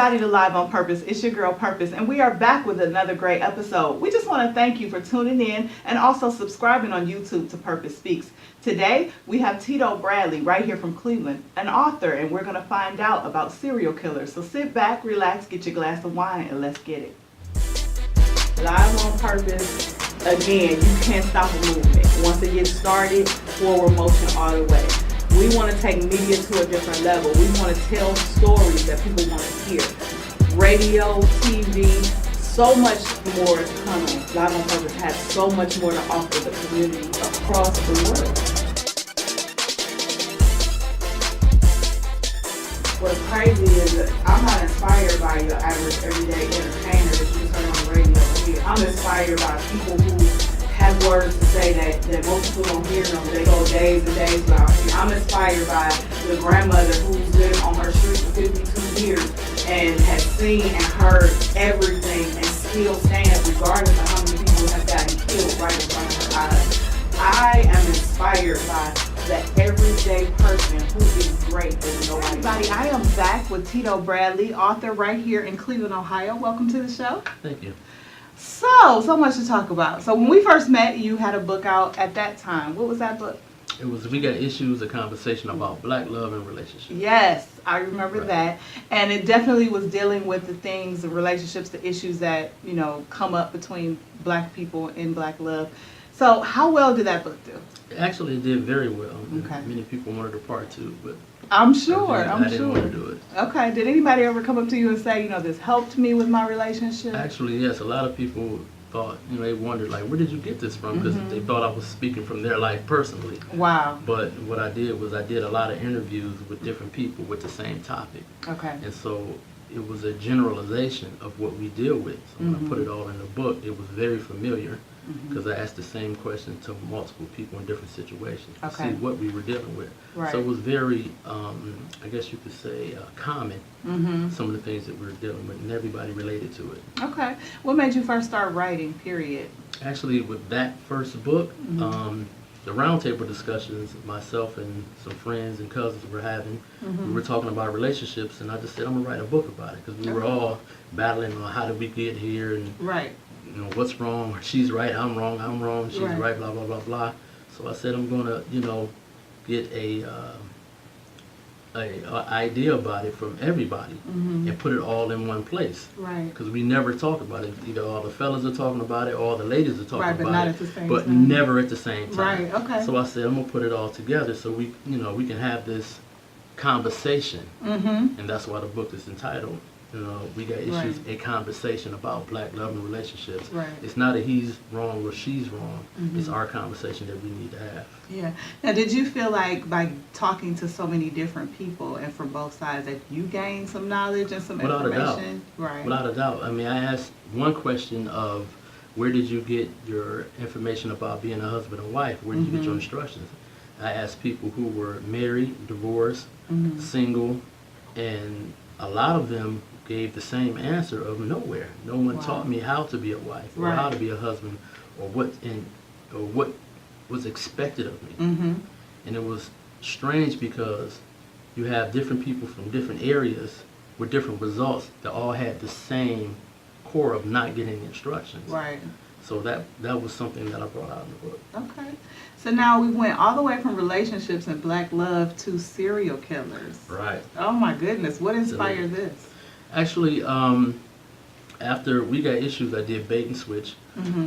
everybody to Live on Purpose. It's your girl Purpose, and we are back with another great episode. We just want to thank you for tuning in and also subscribing on YouTube to Purpose Speaks. Today, we have Tito Bradley right here from Cleveland, an author, and we're going to find out about serial killers. So sit back, relax, get your glass of wine, and let's get it. Live on Purpose, again, you can't stop a movement. Once it gets started, forward motion all the way. We want to take media to a different level. We want to tell stories that people want to hear. Radio, TV, so much more is coming. Live on Purpose has so much more to offer the community across the world. What's crazy is that I'm not inspired by your average everyday entertainer that you turn on the radio and hear. I'm inspired by people who have words to say that most people don't hear them. They go days and days without hearing. I'm inspired by the grandmother who's lived on her street for 52 years and has seen and heard everything and still stands regardless of how many people have gotten killed right in front of her eyes. I am inspired by the everyday person who is great as nobody. Everybody, I am back with Tito Bradley, author right here in Cleveland, Ohio. Welcome to the show. Thank you. So much to talk about. So when we first met, you had a book out at that time. What was that book? It was We Got Issues, a conversation about black love and relationships. Yes, I remember that. And it definitely was dealing with the things, the relationships, the issues that, come up between black people and black love. So how well did that book do? Actually, it did very well. Okay. Many people wanted a part two, but I'm sure. I didn't want to do it. Okay. Did anybody ever come up to you and say, this helped me with my relationship? Actually, yes. A lot of people thought, they wondered, like, where did you get this from? Because they thought I was speaking from their life personally. Wow. But what I did was I did a lot of interviews with different people with the same topic. Okay. And so it was a generalization of what we deal with. So when I put it all in the book, it was very familiar. Because I asked the same question to multiple people in different situations to see what we were dealing with. Right. So it was very, I guess you could say, common, some of the things that we were dealing with, and everybody related to it. Okay. What made you first start writing, period? Actually, with that first book, the roundtable discussions myself and some friends and cousins were having, we were talking about relationships, and I just said, I'm going to write a book about it, because we were all battling on how did we get here, and what's wrong, she's right, I'm wrong, she's right, blah, blah, blah, blah. So I said I'm going to, get a idea about it from everybody and put it all in one place. Right. Because we never talk about it. Either all the fellas are talking about it, or all the ladies are talking about it. But not at the same but time. never at the same time. Right, okay. So I said I'm going to put it all together so we can have this conversation. And that's why the book is entitled, We Got Issues, a conversation about black love and relationships. Right. It's not a he's wrong or she's wrong. It's our conversation that we need to have. Yeah. Now, did you feel like by talking to so many different people and from both sides that you gained some knowledge and some Without information? A doubt. Right. Without a doubt. I mean, I asked one question of where did you get your information about being a husband and wife? Where did you get your instructions? I asked people who were married, divorced, single, and a lot of them gave the same answer of nowhere. No one taught me how to be a wife or how to be a husband or what was expected of me. And it was strange because you have different people from different areas with different results that all had the same core of not getting instructions. Right. So that was something that I brought out in the book. Okay. So now we went all the way from relationships and black love to serial killers. Right. Oh my goodness. What inspired this? Actually, after We Got Issues, I did Bait and Switch.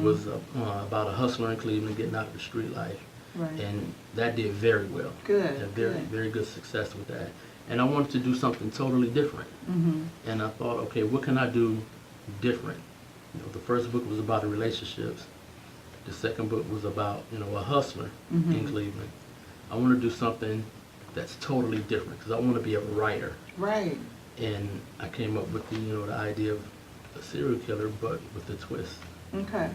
Was about a hustler in Cleveland getting out of the street life. Right. And that did very well. Good. Had very good success with that. And I wanted to do something totally different. And I thought, okay, what can I do different? The first book was about the relationships. The second book was about, a hustler in Cleveland. I want to do something that's totally different because I want to be a writer. Right. And I came up with the idea of a serial killer, but with a twist. Okay.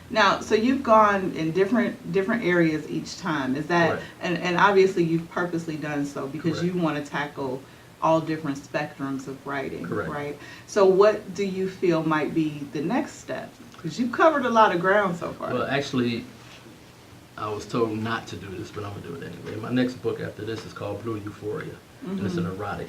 Now, so you've gone in different areas each time. Is that and obviously you've purposely done so because you want to tackle all different spectrums of writing, right? So what do you feel might be the next step? Because you've covered a lot of ground so far. Well, actually, I was told not to do this, but I'm going to do it anyway. My next book after this is called Blue Euphoria, and it's an erotic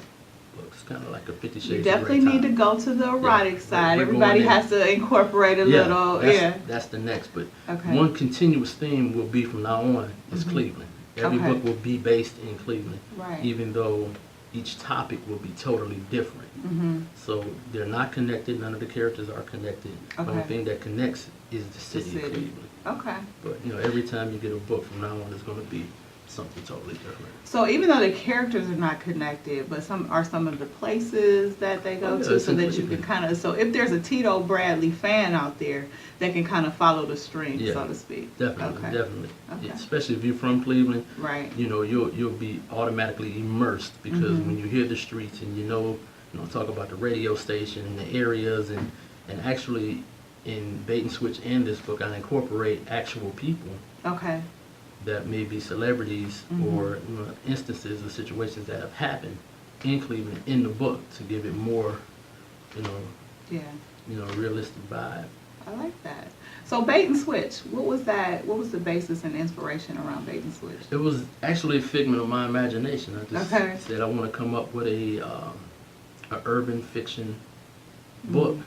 books, kind of like a 50 Shades You of definitely Grey need to type. go to the erotic side. We're Everybody going in. has to incorporate a little. That's the next. But Okay. one continuous theme will be from now on is Cleveland. Every Okay. book will be based in Cleveland, Right. even though each topic will be totally different. So they're not connected. None of the characters are connected. The only Okay. thing that connects is the city of Cleveland. Okay. But every time you get a book from now on, it's going to be something totally different. So even though the characters are not connected, but some of the places that they go to, it's so in that you can Cleveland. kind of, so if there's a Tito Bradley fan out there, they can kind of follow the string, Yeah, so to speak. Definitely, Okay. definitely. Okay. Especially if you're from Cleveland, Right. you'll be automatically immersed because when you hear the streets and talk about the radio station and the areas and actually in Bait and Switch and this book, I incorporate actual people Okay. that may be celebrities or instances or situations that have happened in Cleveland in the book to give it more, Yeah. realistic vibe. I like that. So Bait and Switch, what was that? What was the basis and inspiration around Bait and Switch? It was actually a figment of my imagination. I just Okay. said I want to come up with a urban fiction book,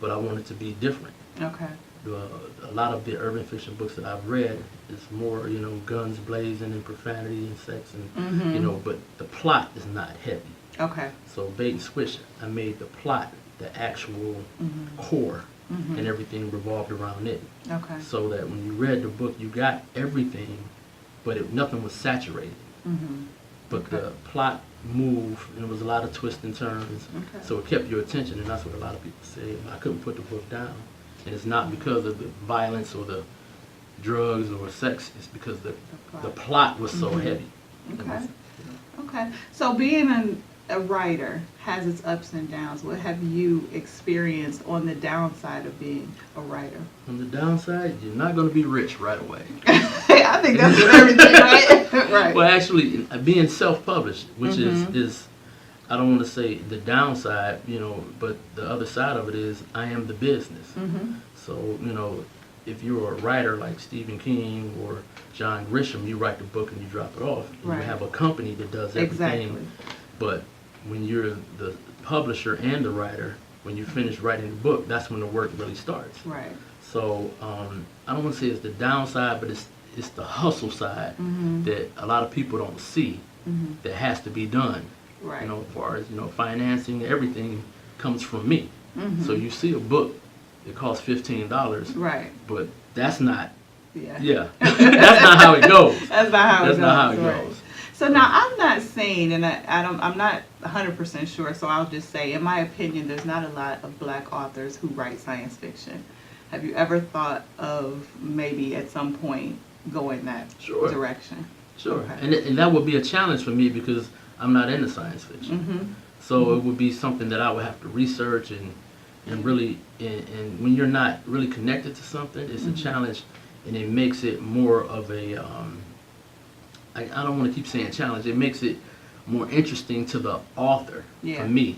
but I want it to be different. Okay. A lot of the urban fiction books that I've read is more, guns blazing and profanity and sex and, but the plot is not heavy. Okay. So Bait and Switch, I made the plot the actual core and everything revolved around it. Okay. So that when you read the book, you got everything, but nothing was saturated. But the plot moved, and there was a lot of twists and turns, so it kept your attention, and that's what a lot of people say. I couldn't put the book down, and it's not because of the violence or the drugs or sex, it's because the plot was so heavy. Okay. Okay. So being a writer has its ups and downs. What have you experienced on the downside of being a writer? On the downside, you're not going to be rich right away. I think that's with everything, right? Right. Well, actually, being self-published, which is, I don't want to say the downside, but the other side of it is I am the business. So, if you're a writer like Stephen King or John Grisham, you write the book and you drop it off. And you have a company that does everything. Exactly. But when you're the publisher and the writer, when you finish writing the book, that's when the work really starts. Right. So I don't want to say it's the downside, but it's the hustle side that a lot of people don't see that has to be done. Right. As far as financing, everything comes from me. So you see a book that costs $15, Right. but that's not. Yeah. That's not how it goes. That's not how it goes. That's not how it right. goes. So now I'm not saying, and I'm not 100% sure, so I'll just say, in my opinion, there's not a lot of black authors who write science fiction. Have you ever thought of maybe at some point going that direction? Sure. Okay. And that would be a challenge for me because I'm not into science fiction. So it would be something that I would have to research and really, and when you're not really connected to something, it's a challenge, and it makes it more of a, I don't want to keep saying challenge, it makes it more interesting to the author for me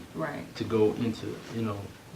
to go into,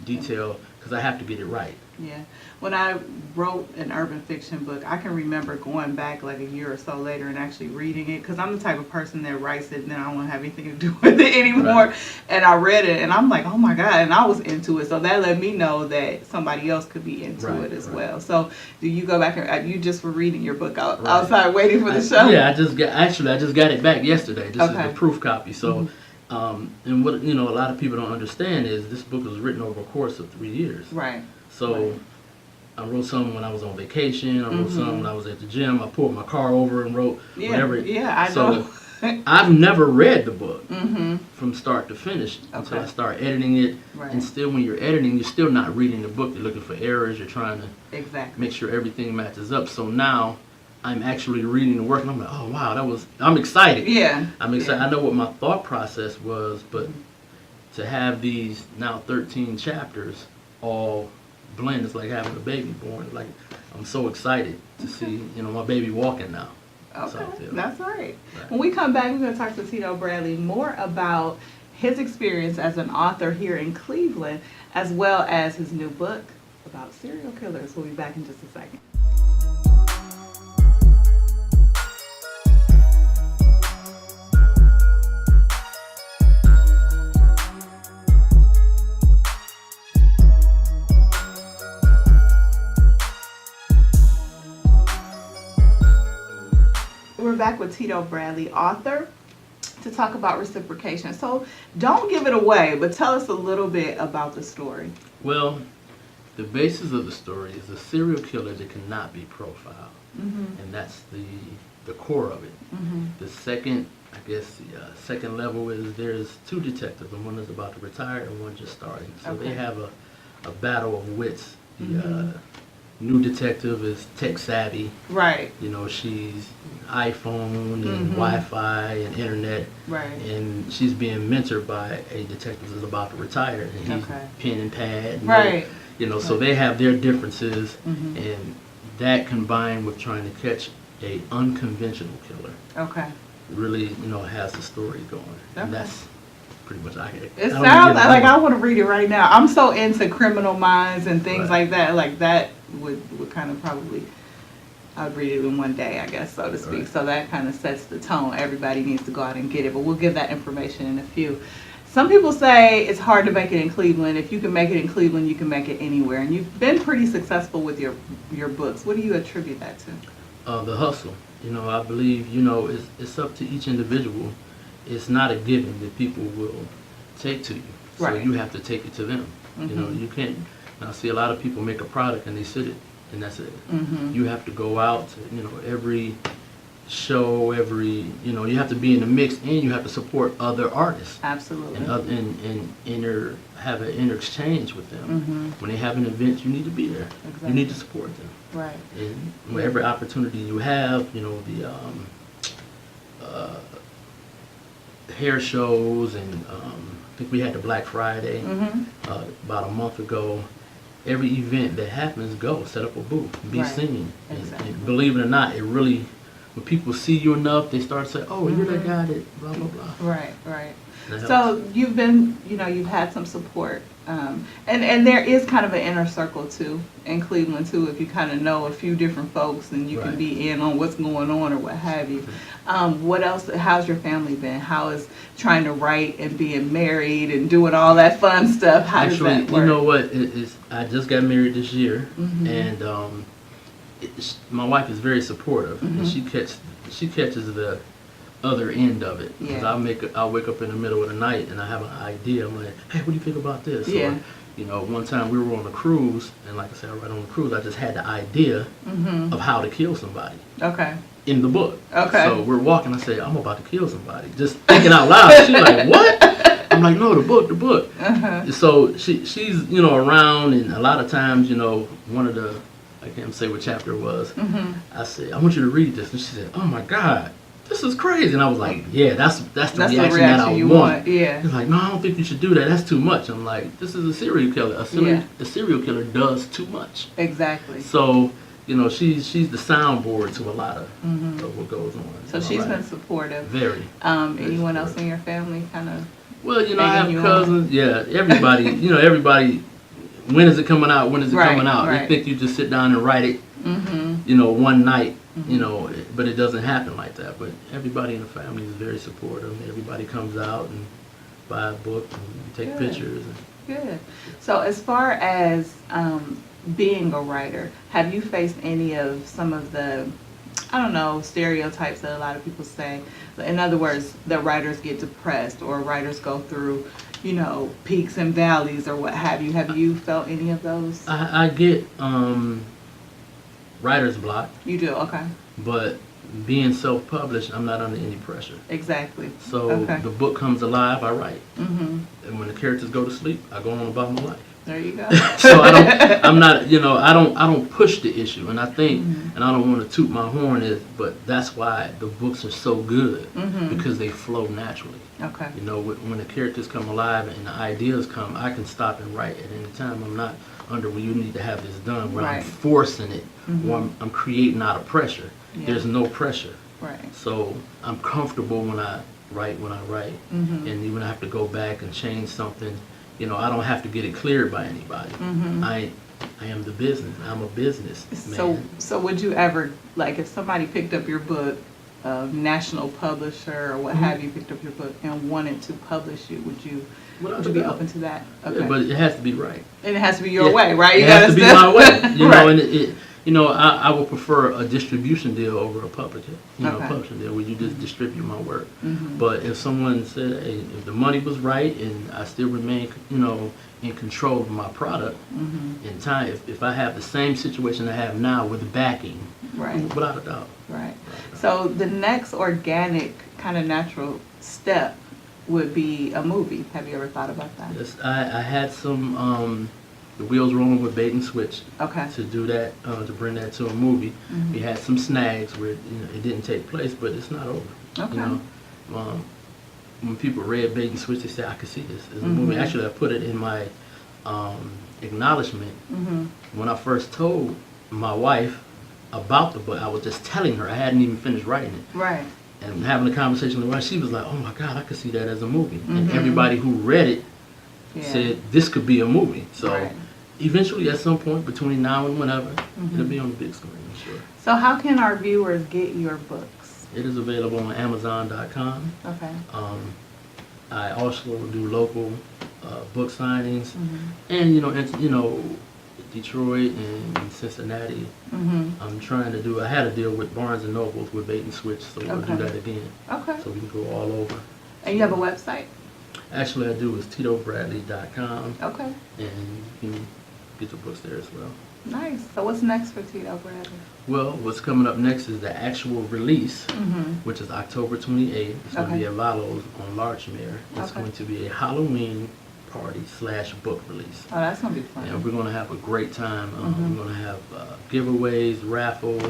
detail, because I have to get it right. Yeah. When I wrote an urban fiction book, I can remember going back like a year or so later and actually reading it, because I'm the type of person that writes it and then I don't want to have anything to do with it anymore. Right. And I read it and I'm like, oh my God, and I was into it. So that let me know that somebody else could be into it as well. So do you go back and you just were reading your book outside waiting for the show? Yeah, I just got it back yesterday. This is the proof copy. So and what a lot of people don't understand is this book was written over a course of 3 years. Right. So I wrote some when I was on vacation. I wrote some when I was at the gym. I pulled my car over and wrote whatever. Yeah, I know. I've never read the book from start to finish until I start editing it. Right. And still, when you're editing, you're still not reading the book. You're looking for errors. You're trying to make sure everything matches up. So now I'm actually reading the work, and I'm like, oh wow, I'm excited. Yeah. I'm excited. I know what my thought process was, but to have these now 13 chapters all blend, it's like having a baby born. Like, I'm so excited to see, my baby walking now. Okay, So, that's right. When we come back, we're going to talk to Tito Bradley more about his experience as an author here in Cleveland, as well as his new book about serial killers. We'll be back in just a second. back with Tito Bradley, author, to talk about Reciprocation. So don't give it away, but tell us a little bit about the story. Well, the basis of the story is a serial killer that cannot be profiled, and that's the core of it. The second, I guess, the second level is there's two detectives, and one is about to retire and one just starting. So they have a battle of wits. The new detective is tech savvy. Right. You know, she's iPhone and Wi-Fi and internet. Right. And she's being mentored by a detective that's about to retire, and he's pen and pad. Right. You know, so they have their differences, and that combined with trying to catch a unconventional killer. Okay. Really, you know, has the story going. And that's pretty much it. It sounds like I want to read it right now. I'm so into Criminal Minds and things like that. Like that would kind of probably, I'd read it in one day, I guess, so to speak. Right. So that kind of sets the tone. Everybody needs to go out and get it, but we'll give that information in a few. Some people say it's hard to make it in Cleveland. If you can make it in Cleveland, you can make it anywhere. And you've been pretty successful with your books. What do you attribute that to? The hustle. You know, I believe, you know, it's up to each individual. It's not a given that people will take to you. So you have to take it to them. You know, you can't. I see a lot of people make a product and they sit it, and that's it. You have to go out to, you know, every show, you know, you have to be in the mix, and you have to support other artists. Absolutely. And have an exchange with them. When they have an event, you need to be there. You need to support them. Right. And every opportunity you have, you know, the hair shows, and I think we had the Black Friday about a month ago. Every event that happens, go set up a booth, be seen. And believe it or not, it really, when people see you enough, they start saying, "Oh, you're that guy that blah blah blah." Right, right. So you've been, you know, you've had some support, and there is kind of an inner circle too in Cleveland too. If you kind of know a few different folks, and you can be in on what's going on or what have you. What else? How's your family been? How is trying to write and being married and doing all that fun stuff? How does that work? You know what? I just got married this year, and my wife is very supportive, and she catches the other end of it. Because I'll wake up in the middle of the night and I have an idea. I'm like, hey, what do you think about this? Or, you know, one time we were on a cruise, and like I said, right on the cruise, I just had the idea of how to kill somebody. In the book. So we're walking, I say, I'm about to kill somebody. Just thinking out loud. She's like, what? I'm like, no, the book. So she's, you know, around, and a lot of times, you know, one of the, I can't say what chapter it was, I said, I want you to read this. And she said, oh my God, this is crazy. And I was like, yeah, that's the reaction that I want. He's like, no, I don't think you should do that. That's too much. I'm like, this is a serial killer. A serial killer does too much. Exactly. So, you know, she's the soundboard to a lot of what goes on. So she's been supportive. Very. Anyone else in your family kind of? Well, you know, I have cousins. Yeah, everybody. You know, everybody. When is it coming out? When is it coming out? They think you just sit down and write it, you know, one night, you know, but it doesn't happen like that. But everybody in the family is very supportive. Everybody comes out and buy a book and take pictures. Good. So as far as being a writer, have you faced any of some of the, I don't know, stereotypes that a lot of people say? In other words, that writers get depressed, or writers go through, you know, peaks and valleys or what have you. Have you felt any of those? I get writer's block. You do? Okay. But being self-published, I'm not under any pressure. Exactly. So the book comes alive, I write. And when the characters go to sleep, I go on about my life. There you go. So I'm not, you know, I don't push the issue. And I think, and I don't want to toot my horn, but that's why the books are so good, because they flow naturally. Okay. You know, when the characters come alive and the ideas come, I can stop and write at any time. I'm not under, well, you need to have this done, where I'm forcing it, or I'm creating out of pressure. There's no pressure. Right. So I'm comfortable when I write, and even if I have to go back and change something, you know, I don't have to get it cleared by anybody. I am the business. I'm a business man. So would you ever, like, if somebody picked up your book, a national publisher or what have you picked up your book and wanted to publish you, would you be open to that? Okay. Yeah, but it has to be right. And it has to be your way, right? It has to be my way. You know, and You know, I would prefer a distribution deal over a publishing deal where you just distribute my work. But if someone said, hey, if the money was right and I still remain, in control of my product, in time, if I have the same situation I have now with backing, Right. without a doubt. Right. So the next organic kind of natural step would be a movie. Have you ever thought about that? Yes, I had some the wheels rolling with bait and switch Okay. to do that, to bring that to a movie. We had some snags where it didn't take place, but it's not over. Okay. When people read bait and switch, they say, I could see this as a movie. Actually, I put it in my acknowledgement. When I first told my wife about the book, I was just telling her. I hadn't even finished writing it. Right. And having a conversation with her, she was like, oh my God, I could see that as a movie. And everybody who read it said, this could be a movie. So eventually, at some point, between now and whenever, it'll be on the big screen, I'm sure. So how can our viewers get your books? It is available on Amazon.com. Okay. I also do local book signings, and Detroit and Cincinnati. I'm trying to do. I had a deal with Barnes and Nobles with Bait and Switch, so we'll do that again. Okay. So we can go all over. And you have a website? Actually, I do is TitoBradley.com, Okay. and you can get the books there as well. Nice. So what's next for Tito Bradley? Well, what's coming up next is the actual release, which is October 28th. It's going to be at Valo's on Larchmere. It's going to be a Halloween party / book release. Oh, that's going to be fun. And we're going to have a great time. We're going to have giveaways, raffle.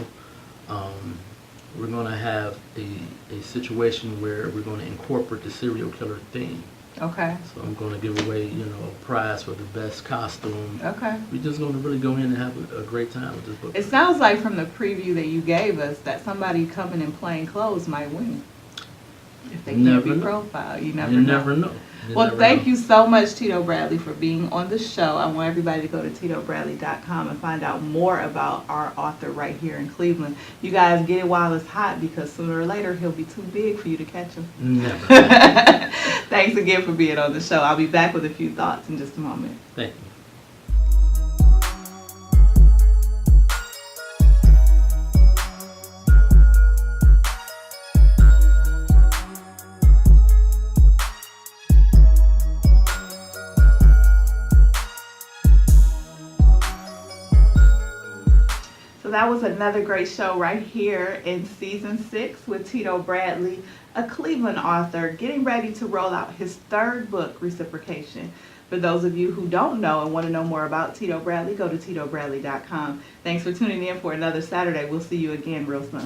We're going to have a situation where we're going to incorporate the serial killer theme. Okay. So I'm going to give away, a prize for the best costume. Okay. We're just going to really go in and have a great time with this book. It sounds like from the preview that you gave us that somebody coming in plain clothes might win. If they can't be profiled. You never know. You never know. Well, thank you so much, Tito Bradley, for being on the show. I want everybody to go to TitoBradley.com and find out more about our author right here in Cleveland. You guys get it while it's hot, because sooner or later he'll be too big for you to catch him. Never. Thanks again for being on the show. I'll be back with a few thoughts in just a moment. Thank you. So that was another great show right here in season 6 with Tito Bradley, a Cleveland author, getting ready to roll out his 3rd book, Reciprocation. For those of you who don't know and want to know more about Tito Bradley, go to TitoBradley.com. Thanks for tuning in for another Saturday. We'll see you again real soon.